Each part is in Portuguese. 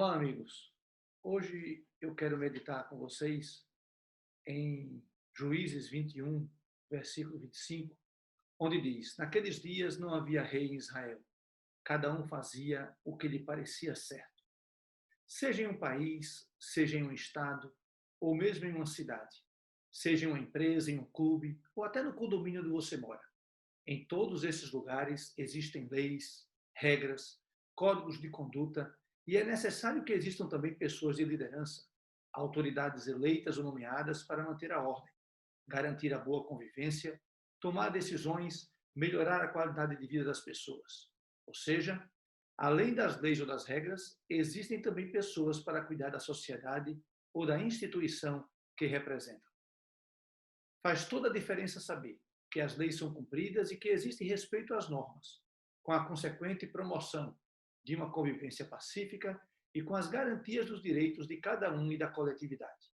Olá, amigos. Hoje eu quero meditar com vocês em Juízes 21, versículo 25, onde diz: Naqueles dias não havia rei em Israel, cada um fazia o que lhe parecia certo. Seja em um país, seja em um estado, ou mesmo em uma cidade, seja em uma empresa, em um clube, ou até no condomínio onde você mora. Em todos esses lugares existem leis, regras, códigos de conduta e é necessário que existam também pessoas de liderança, autoridades eleitas ou nomeadas para manter a ordem, garantir a boa convivência, tomar decisões, melhorar a qualidade de vida das pessoas. Ou seja, além das leis ou das regras, existem também pessoas para cuidar da sociedade ou da instituição que representam. Faz toda a diferença saber que as leis são cumpridas e que existe respeito às normas, com a consequente promoção de uma convivência pacífica e com as garantias dos direitos de cada um e da coletividade.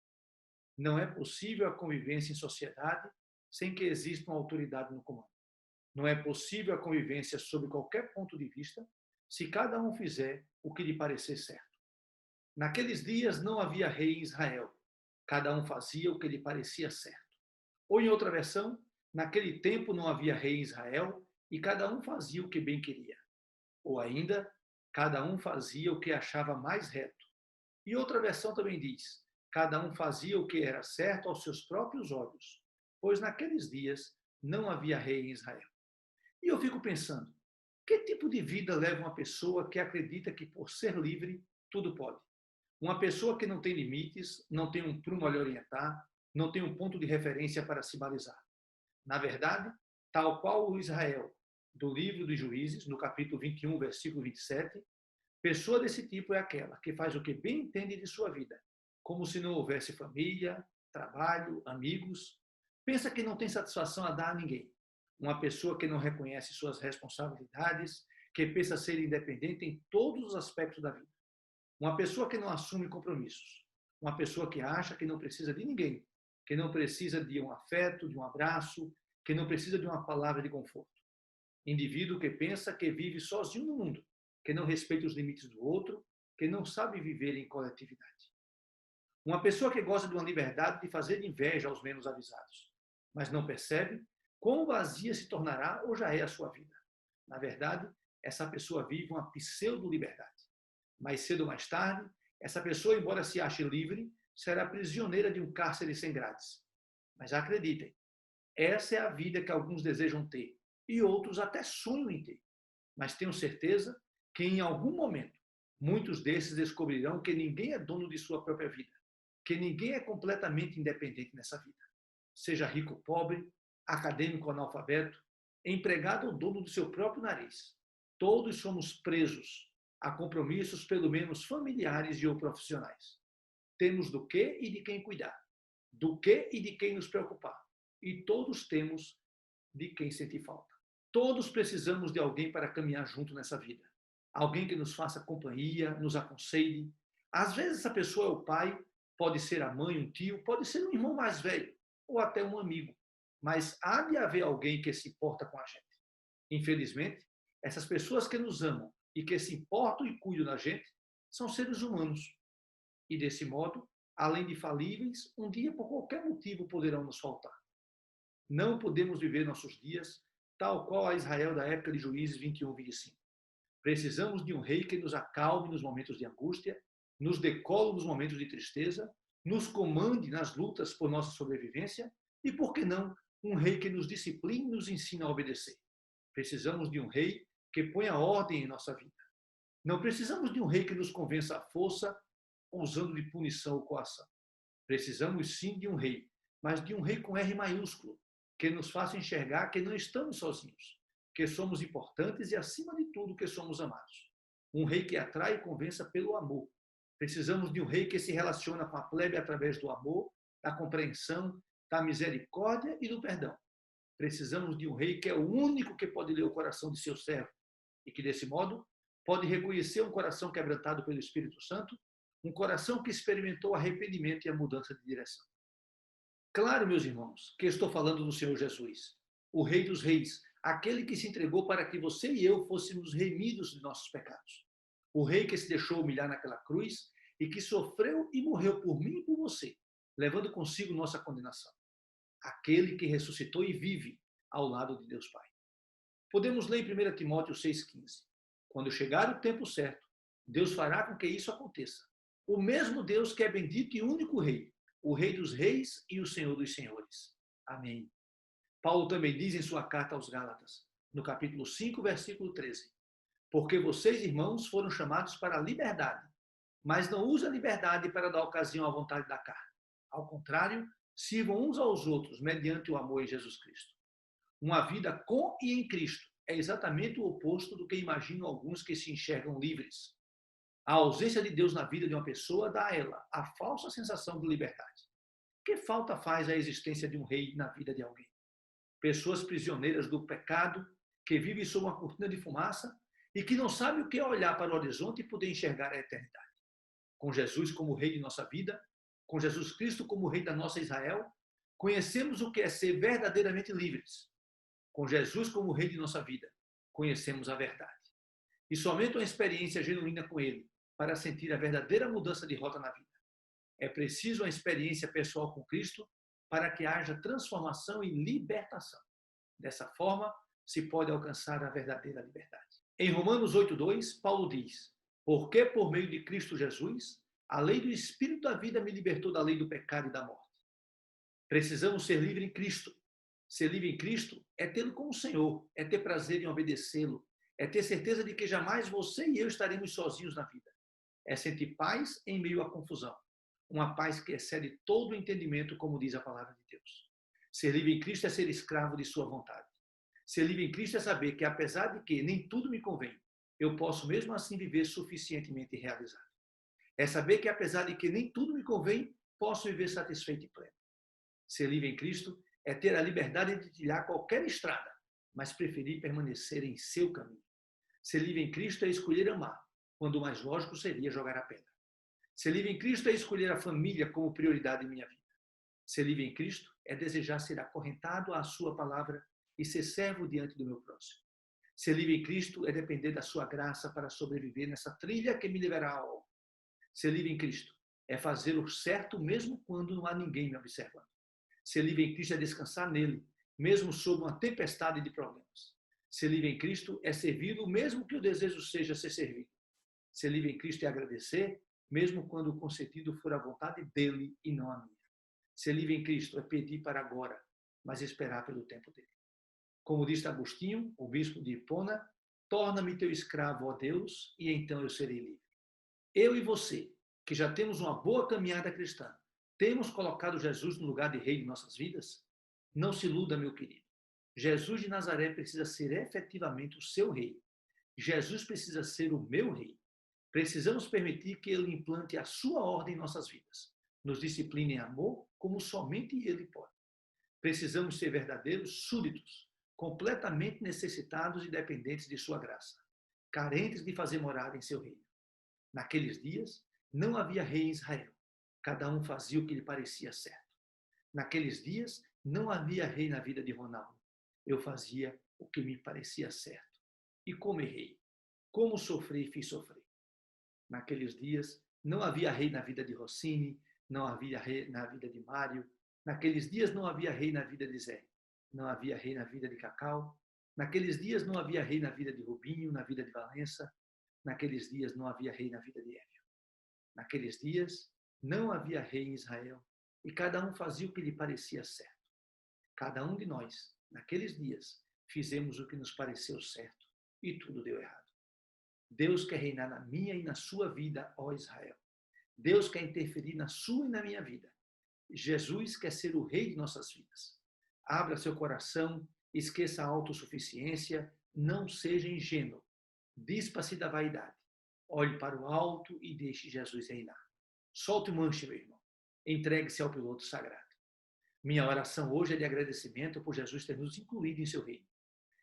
Não é possível a convivência em sociedade sem que exista uma autoridade no comando. Não é possível a convivência sob qualquer ponto de vista se cada um fizer o que lhe parecer certo. Naqueles dias não havia rei em Israel, cada um fazia o que lhe parecia certo. Ou, em outra versão, naquele tempo não havia rei em Israel e cada um fazia o que bem queria. Ou ainda, cada um fazia o que achava mais reto. E outra versão também diz: cada um fazia o que era certo aos seus próprios olhos, pois naqueles dias não havia rei em Israel. E eu fico pensando, que tipo de vida leva uma pessoa que acredita que por ser livre, tudo pode? Uma pessoa que não tem limites, não tem um prumo a lhe orientar, não tem um ponto de referência para se balizar. Na verdade, tal qual o Israel do livro dos Juízes, no capítulo 21, versículo 27, pessoa desse tipo é aquela que faz o que bem entende de sua vida, como se não houvesse família, trabalho, amigos, pensa que não tem satisfação a dar a ninguém. Uma pessoa que não reconhece suas responsabilidades, que pensa ser independente em todos os aspectos da vida. Uma pessoa que não assume compromissos. Uma pessoa que acha que não precisa de ninguém, que não precisa de um afeto, de um abraço, que não precisa de uma palavra de conforto. Indivíduo que pensa que vive sozinho no mundo, que não respeita os limites do outro, que não sabe viver em coletividade. Uma pessoa que gosta de uma liberdade de fazer inveja aos menos avisados, mas não percebe quão vazia se tornará ou já é a sua vida. Na verdade, essa pessoa vive uma pseudo-liberdade. Mais cedo ou mais tarde, essa pessoa, embora se ache livre, será prisioneira de um cárcere sem grades. Mas acreditem, essa é a vida que alguns desejam ter e outros até sonham em ter. Mas tenho certeza que em algum momento muitos desses descobrirão que ninguém é dono de sua própria vida, que ninguém é completamente independente nessa vida. Seja rico ou pobre, acadêmico ou analfabeto, empregado ou dono do seu próprio nariz. Todos somos presos a compromissos pelo menos familiares e ou profissionais. Temos do que e de quem cuidar, do que e de quem nos preocupar. E todos temos de quem sentir falta. Todos precisamos de alguém para caminhar junto nessa vida. Alguém que nos faça companhia, nos aconselhe. Às vezes essa pessoa é o pai, pode ser a mãe, um tio, pode ser um irmão mais velho, ou até um amigo. Mas há de haver alguém que se importa com a gente. Infelizmente, essas pessoas que nos amam e que se importam e cuidam da gente são seres humanos. E desse modo, além de falíveis, um dia por qualquer motivo poderão nos faltar. Não podemos viver nossos dias tal qual a Israel da época de Juízes 21, 25. Precisamos de um rei que nos acalme nos momentos de angústia, nos dê colo nos momentos de tristeza, nos comande nas lutas por nossa sobrevivência e, por que não, um rei que nos discipline e nos ensine a obedecer. Precisamos de um rei que ponha ordem em nossa vida. Não precisamos de um rei que nos convença à força, usando de punição ou coação. Precisamos sim de um rei, mas de um rei com R maiúsculo, que nos faça enxergar que não estamos sozinhos, que somos importantes e, acima de tudo, que somos amados. Um rei que atrai e convença pelo amor. Precisamos de um rei que se relaciona com a plebe através do amor, da compreensão, da misericórdia e do perdão. Precisamos de um rei que é o único que pode ler o coração de seu servo e que, desse modo, pode reconhecer um coração quebrantado pelo Espírito Santo, um coração que experimentou arrependimento e a mudança de direção. Claro, meus irmãos, que estou falando do Senhor Jesus, o Rei dos Reis, aquele que se entregou para que você e eu fôssemos remidos de nossos pecados. o rei que se deixou humilhar naquela cruz e que sofreu e morreu por mim e por você, levando consigo nossa condenação. Aquele que ressuscitou e vive ao lado de Deus Pai. Podemos ler em 1 Timóteo 6,15. Quando chegar o tempo certo, Deus fará com que isso aconteça. O mesmo Deus que é bendito e único Rei, o Rei dos Reis e o Senhor dos Senhores. Amém. Paulo também diz em sua carta aos Gálatas, no capítulo 5, versículo 13: porque vocês, irmãos, foram chamados para a liberdade, mas não usem a liberdade para dar ocasião à vontade da carne. Ao contrário, sirvam uns aos outros mediante o amor em Jesus Cristo. Uma vida com e em Cristo é exatamente o oposto do que imaginam alguns que se enxergam livres. A ausência de Deus na vida de uma pessoa dá a ela a falsa sensação de liberdade. Que falta faz a existência de um rei na vida de alguém? Pessoas prisioneiras do pecado, que vivem sob uma cortina de fumaça e que não sabem o que é olhar para o horizonte e poder enxergar a eternidade. Com Jesus como rei de nossa vida, com Jesus Cristo como rei da nossa Israel, conhecemos o que é ser verdadeiramente livres. Com Jesus como rei de nossa vida, conhecemos a verdade. E somente uma experiência genuína com ele para sentir a verdadeira mudança de rota na vida. É preciso uma experiência pessoal com Cristo para que haja transformação e libertação. Dessa forma, se pode alcançar a verdadeira liberdade. Em Romanos 8,2, Paulo diz: porque por meio de Cristo Jesus, a lei do Espírito da vida me libertou da lei do pecado e da morte. Precisamos ser livres em Cristo. Ser livre em Cristo é tê-lo como Senhor, é ter prazer em obedecê-lo, é ter certeza de que jamais você e eu estaremos sozinhos na vida. É sentir paz em meio à confusão. Uma paz que excede todo o entendimento, como diz a palavra de Deus. Ser livre em Cristo é ser escravo de sua vontade. Ser livre em Cristo é saber que, apesar de que nem tudo me convém, eu posso mesmo assim viver suficientemente realizado. É saber que, apesar de que nem tudo me convém, posso viver satisfeito e pleno. Ser livre em Cristo é ter a liberdade de trilhar qualquer estrada, mas preferir permanecer em seu caminho. Ser livre em Cristo é escolher amar, quando o mais lógico seria jogar a pedra. Ser livre em Cristo é escolher a família como prioridade em minha vida. Ser livre em Cristo é desejar ser acorrentado à sua palavra e ser servo diante do meu próximo. Ser livre em Cristo é depender da sua graça para sobreviver nessa trilha que me levará ao alvo. Ser livre em Cristo é fazer o certo mesmo quando não há ninguém me observando. Ser livre em Cristo é descansar nele, mesmo sob uma tempestade de problemas. Ser livre em Cristo é servi-lo, mesmo que o desejo seja ser servido. Ser livre em Cristo é agradecer, mesmo quando o concedido for a vontade dele e não a minha. Ser livre em Cristo é pedir para agora, mas esperar pelo tempo dele. Como disse Agostinho, o bispo de Hipona, torna-me teu escravo, ó Deus, e então eu serei livre. Eu e você, que já temos uma boa caminhada cristã, temos colocado Jesus no lugar de rei de nossas vidas? Não se iluda, meu querido. Jesus de Nazaré precisa ser efetivamente o seu rei. Jesus precisa ser o meu rei. Precisamos permitir que ele implante a sua ordem em nossas vidas. Nos discipline em amor, como somente ele pode. Precisamos ser verdadeiros súditos, completamente necessitados e dependentes de sua graça, carentes de fazer morada em seu reino. Naqueles dias, não havia rei em Israel. Cada um fazia o que lhe parecia certo. Naqueles dias, não havia rei na vida de Ronaldo. Eu fazia o que me parecia certo. E como errei. Como sofri e fiz sofrer. Naqueles dias, não havia rei na vida de Rossini, não havia rei na vida de Mário. Naqueles dias, não havia rei na vida de Zé. Não havia rei na vida de Cacau. Naqueles dias, não havia rei na vida de Rubinho, na vida de Valença. Naqueles dias, não havia rei na vida de Évio. Naqueles dias, não havia rei em Israel, e cada um fazia o que lhe parecia certo. Cada um de nós, naqueles dias, fizemos o que nos pareceu certo, e tudo deu errado. Deus quer reinar na minha e na sua vida, ó Israel. Deus quer interferir na sua e na minha vida. Jesus quer ser o rei de nossas vidas. Abra seu coração, esqueça a autossuficiência, não seja ingênuo. Dispa-se da vaidade. Olhe para o alto e deixe Jesus reinar. Solte o manche, meu irmão. Entregue-se ao piloto sagrado. Minha oração hoje é de agradecimento por Jesus ter nos incluído em seu reino.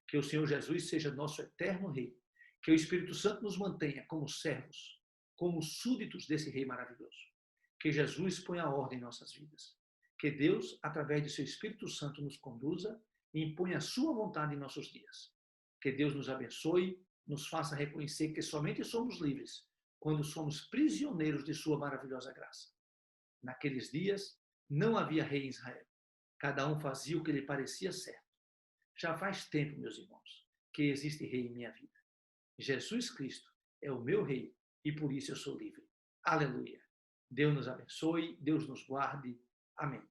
Que o Senhor Jesus seja nosso eterno rei. Que o Espírito Santo nos mantenha como servos, como súditos desse rei maravilhoso. Que Jesus ponha a ordem em nossas vidas. Que Deus, através de seu Espírito Santo, nos conduza e imponha a sua vontade em nossos dias. Que Deus nos abençoe, nos faça reconhecer que somente somos livres quando somos prisioneiros de sua maravilhosa graça. Naqueles dias, não havia rei em Israel. Cada um fazia o que lhe parecia certo. Já faz tempo, meus irmãos, que existe rei em minha vida. Jesus Cristo é o meu rei e por isso eu sou livre. Aleluia. Deus nos abençoe, Deus nos guarde. Amém.